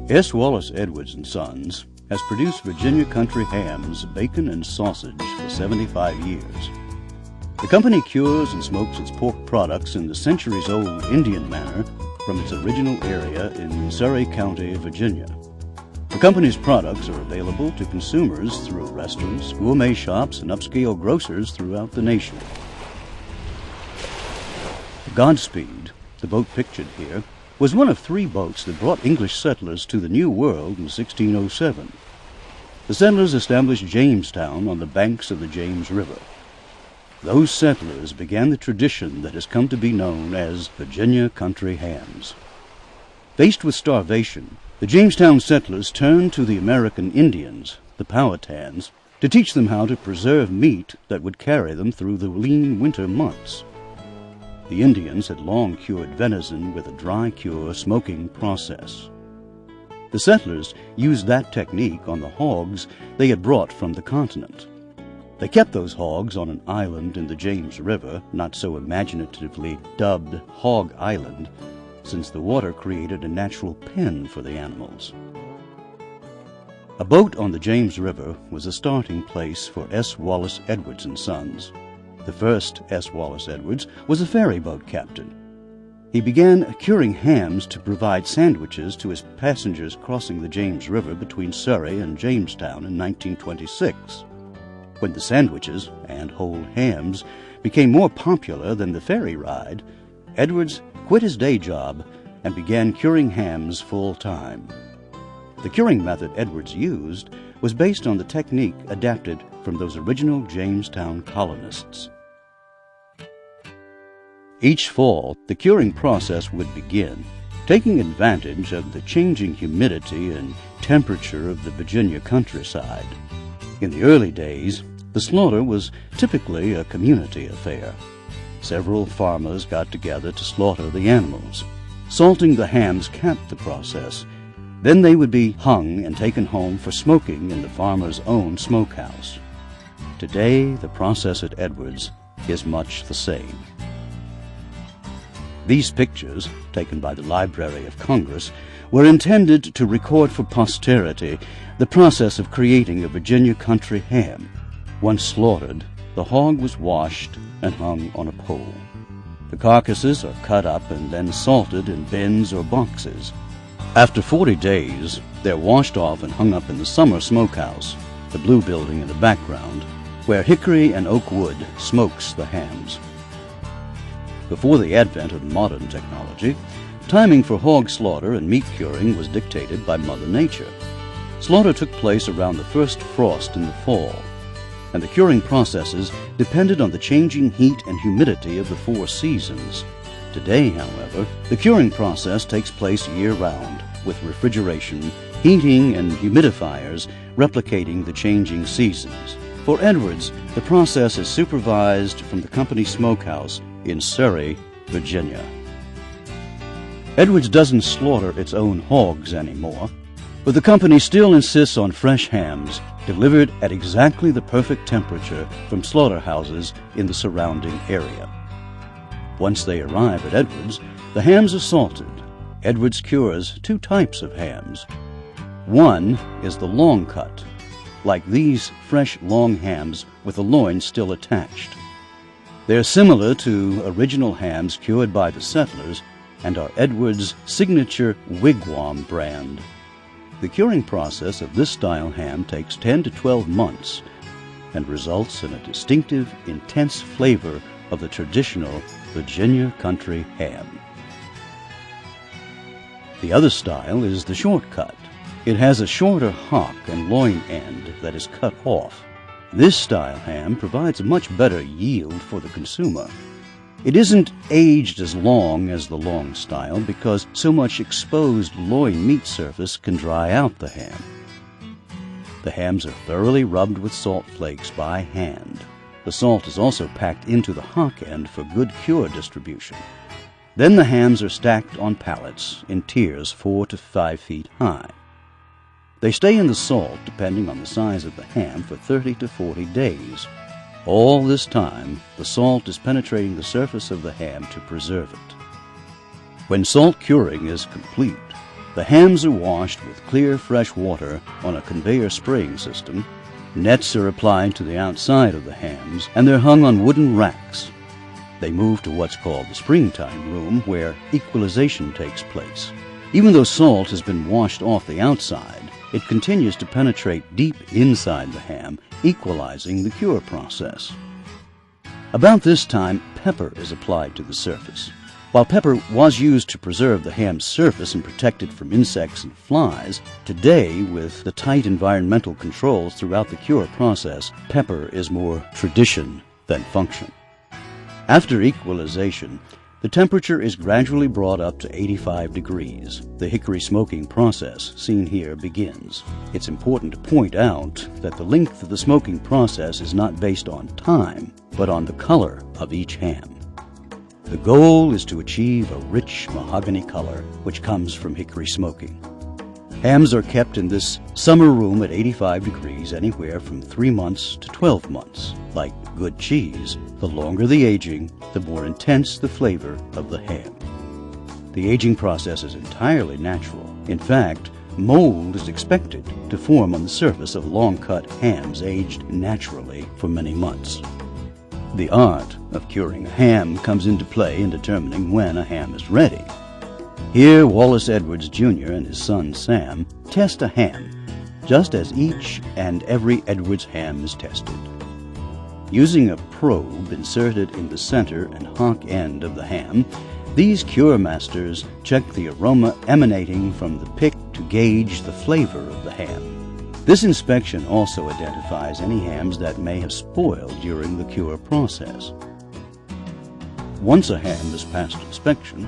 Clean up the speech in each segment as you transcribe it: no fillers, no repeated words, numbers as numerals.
S. Wallace Edwards and Sons has produced Virginia country hams, bacon, and sausage for 75 years. The company cures and smokes its pork products in the centuries-old Indian manner from its original area in Surry County, Virginia. The company's products are available to consumers through restaurants, gourmet shops, and upscale grocers throughout the nation. The Godspeed, the boat pictured here, was one of 3 boats that brought English settlers to the New World in 1607. The settlers established Jamestown on the banks of the James River. Those settlers began the tradition that has come to be known as Virginia country hams. Faced with starvation, the Jamestown settlers turned to the American Indians, the Powhatans, to teach them how to preserve meat that would carry them through the lean winter months. The Indians had long cured venison with a dry cure smoking process. The settlers used that technique on the hogs they had brought from the continent. They kept those hogs on an island in the James River, not so imaginatively dubbed Hog Island, since the water created a natural pen for the animals. A boat on the James River was a starting place for S. Wallace Edwards and Sons. The first S. Wallace Edwards was a ferryboat captain. He began curing hams to provide sandwiches to his passengers crossing the James River between Surry and Jamestown in 1926. When the sandwiches and whole hams became more popular than the ferry ride, Edwards quit his day job and began curing hams full-time. The curing method Edwards used was based on the technique adapted from those original Jamestown colonists. Each fall, the curing process would begin, taking advantage of the changing humidity and temperature of the Virginia countryside. In the early days, the slaughter was typically a community affair. Several farmers got together to slaughter the animals. Salting the hams capped the process. Then they would be hung and taken home for smoking in the farmer's own smokehouse. Today, the process at Edwards is much the same. These pictures, taken by the Library of Congress, were intended to record for posterity the process of creating a Virginia country ham. Once slaughtered, the hog was washed and hung on a pole. The carcasses are cut up and then salted in bins or boxes. After 40 days, they're washed off and hung up in the summer smokehouse, the blue building in the background, where hickory and oak wood smokes the hams. Before the advent of modern technology, timing for hog slaughter and meat curing was dictated by Mother Nature. Slaughter took place around the first frost in the fall, and the curing processes depended on the changing heat and humidity of the 4 seasons. Today, however, the curing process takes place year-round, with refrigeration, heating, and humidifiers replicating the changing seasons. For Edwards, the process is supervised from the company smokehouse in Surry, Virginia. Edwards doesn't slaughter its own hogs anymore, but the company still insists on fresh hams delivered at exactly the perfect temperature from slaughterhouses in the surrounding area. Once they arrive at Edwards, the hams are salted. Edwards cures 2 types of hams. One is the long cut, like these fresh long hams with the loin still attached. They're similar to original hams cured by the settlers and are Edwards' signature Wigwam brand. The curing process of this style ham takes 10 to 12 months and results in a distinctive, intense flavor of the traditional Virginia country ham. The other style is the short cut. It has a shorter hock and loin end that is cut off. This style ham provides a much better yield for the consumer. It isn't aged as long as the long style because so much exposed loin meat surface can dry out the ham. The hams are thoroughly rubbed with salt flakes by hand. The salt is also packed into the hock end for good cure distribution. Then the hams are stacked on pallets in tiers 4 to 5 feet high. They stay in the salt, depending on the size of the ham, for 30 to 40 days. All this time, the salt is penetrating the surface of the ham to preserve it. When salt curing is complete, The hams are washed with clear, fresh water on a conveyor spraying system. Nets are applied to the outside of the hams, and they're hung on wooden racks. They move to what's called the springtime room, where equalization takes place. Even though salt has been washed off the outside, it continues to penetrate deep inside the ham, equalizing the cure process. About this time, pepper is applied to the surface. While pepper was used to preserve the ham's surface and protect it from insects and flies, today, with the tight environmental controls throughout the cure process, pepper is more tradition than function. After equalization, the temperature is gradually brought up to 85 degrees. The hickory smoking process, seen here, begins. It's important to point out that the length of the smoking process is not based on time, but on the color of each ham. The goal is to achieve a rich mahogany color, which comes from hickory smoking. Hams are kept in this summer room at 85 degrees anywhere from 3 months to 12 months. Like good cheese, the longer the aging, the more intense the flavor of the ham. The aging process is entirely natural. In fact, mold is expected to form on the surface of long-cut hams aged naturally for many months. The art of curing a ham comes into play in determining when a ham is ready. Here, Wallace Edwards Jr. and his son Sam test a ham, just as each and every Edwards ham is tested. Using a probe inserted in the center and hock end of the ham, these cure masters check the aroma emanating from the pick to gauge the flavor of the ham. This inspection also identifies any hams that may have spoiled during the cure process. Once a ham has passed inspection,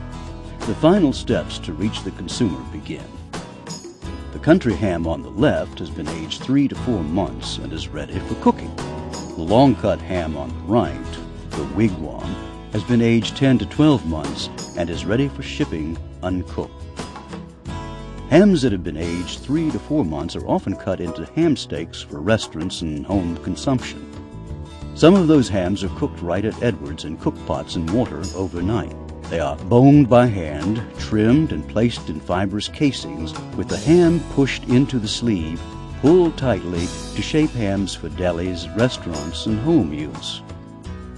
the final steps to reach the consumer begin. The country ham on the left has been aged 3 to 4 months and is ready for cooking. The long-cut ham on the right, the wigwam, has been aged 10 to 12 months and is ready for shipping uncooked. Hams that have been aged 3 to 4 months are often cut into ham steaks for restaurants and home consumption. Some of those hams are cooked right at Edwards in cook pots in water overnight. They are boned by hand, trimmed and placed in fibrous casings, with the ham pushed into the sleeve, pulled tightly to shape hams for delis, restaurants, and home use.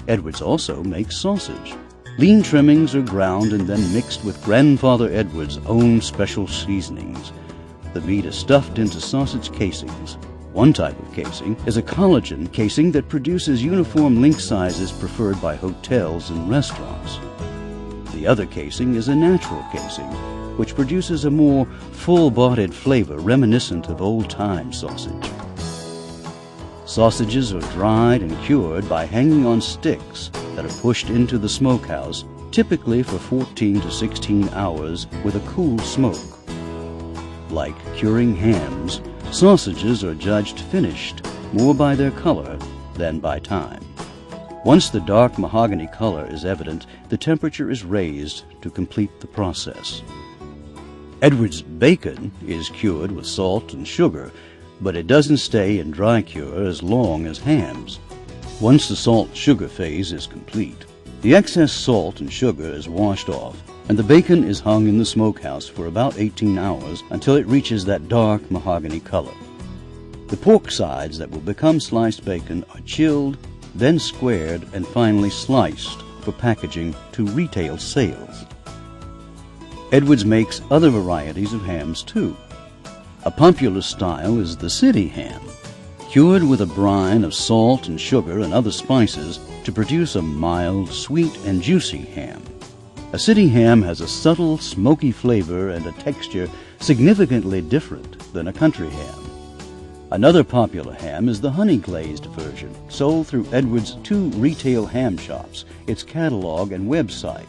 Edwards also makes sausage. Lean trimmings are ground and then mixed with Grandfather Edwards' own special seasonings. The meat is stuffed into sausage casings. One type of casing is a collagen casing that produces uniform link sizes preferred by hotels and restaurants. The other casing is a natural casing, which produces a more full-bodied flavor reminiscent of old-time sausage. Sausages are dried and cured by hanging on sticks that are pushed into the smokehouse, typically for 14 to 16 hours with a cool smoke. Like curing hams, sausages are judged finished more by their color than by time. Once the dark mahogany color is evident, the temperature is raised to complete the process. Edwards bacon is cured with salt and sugar, but it doesn't stay in dry cure as long as hams. Once the salt-sugar phase is complete, the excess salt and sugar is washed off, and the bacon is hung in the smokehouse for about 18 hours until it reaches that dark mahogany color. The pork sides that will become sliced bacon are chilled, then squared, and finally sliced for packaging to retail sales. Edwards makes other varieties of hams too. A popular style is the city ham, cured with a brine of salt and sugar and other spices to produce a mild, sweet, and juicy ham. A city ham has a subtle, smoky flavor and a texture significantly different than a country ham. Another popular ham is the honey-glazed version, sold through Edwards' 2 retail ham shops, its catalog and website.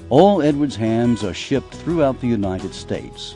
All Edwards hams are shipped throughout the United States.